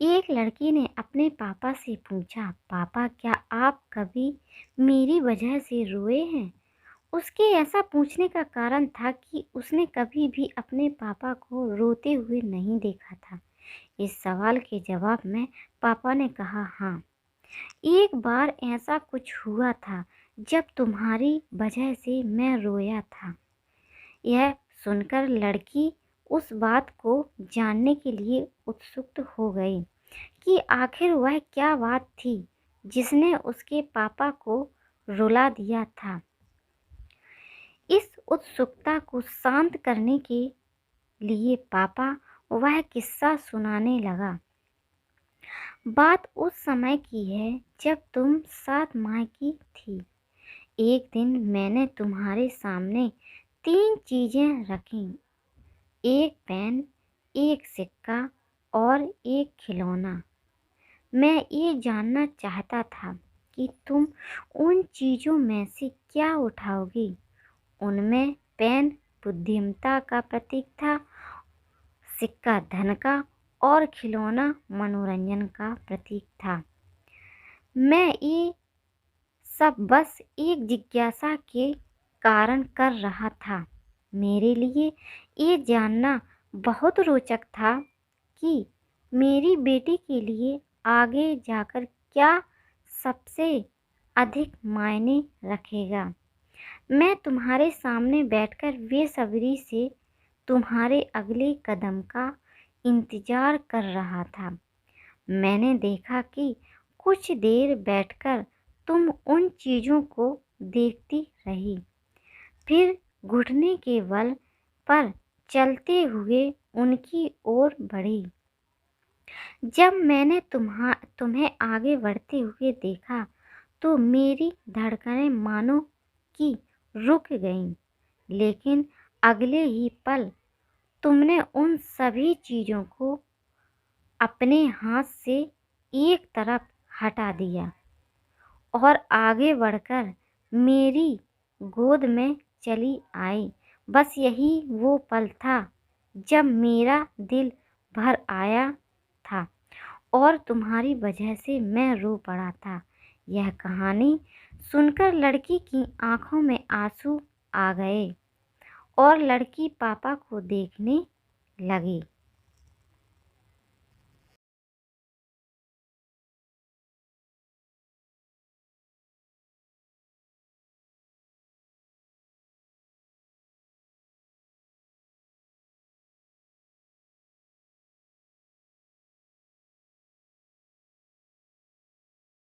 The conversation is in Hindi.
एक लड़की ने अपने पापा से पूछा, पापा क्या आप कभी मेरी वजह से रोए हैं? उसके ऐसा पूछने का कारण था कि उसने कभी भी अपने पापा को रोते हुए नहीं देखा था। इस सवाल के जवाब में पापा ने कहा, हाँ, एक बार ऐसा कुछ हुआ था जब तुम्हारी वजह से मैं रोया था। यह सुनकर लड़की उस बात को जानने के लिए उत्सुक हो गई कि आखिर वह क्या बात थी जिसने उसके पापा को रुला दिया था। इस उत्सुकता को शांत करने के लिए पापा वह किस्सा सुनाने लगा। बात उस समय की है जब तुम 7 माह की थी। एक दिन मैंने तुम्हारे सामने 3 चीजें रखीं, एक पेन, एक सिक्का और एक खिलौना। मैं ये जानना चाहता था कि तुम उन चीज़ों में से क्या उठाओगी। उनमें पेन बुद्धिमत्ता का प्रतीक था, सिक्का धन का और खिलौना मनोरंजन का प्रतीक था। मैं ये सब बस एक जिज्ञासा के कारण कर रहा था। मेरे लिए ये जानना बहुत रोचक था कि मेरी बेटी के लिए आगे जाकर क्या सबसे अधिक मायने रखेगा। मैं तुम्हारे सामने बैठकर बेसब्री से तुम्हारे अगले कदम का इंतजार कर रहा था। मैंने देखा कि कुछ देर बैठकर तुम उन चीज़ों को देखती रही, फिर घुटने के बल पर चलते हुए उनकी ओर बढ़ी। जब मैंने तुम्हें आगे बढ़ते हुए देखा तो मेरी धड़कनें मानो कि रुक गईं, लेकिन अगले ही पल तुमने उन सभी चीज़ों को अपने हाथ से एक तरफ हटा दिया और आगे बढ़कर मेरी गोद में चली आई। बस यही वो पल था जब मेरा दिल भर आया था और तुम्हारी वजह से मैं रो पड़ा था। यह कहानी सुनकर लड़की की आंखों में आंसू आ गए और लड़की पापा को देखने लगी।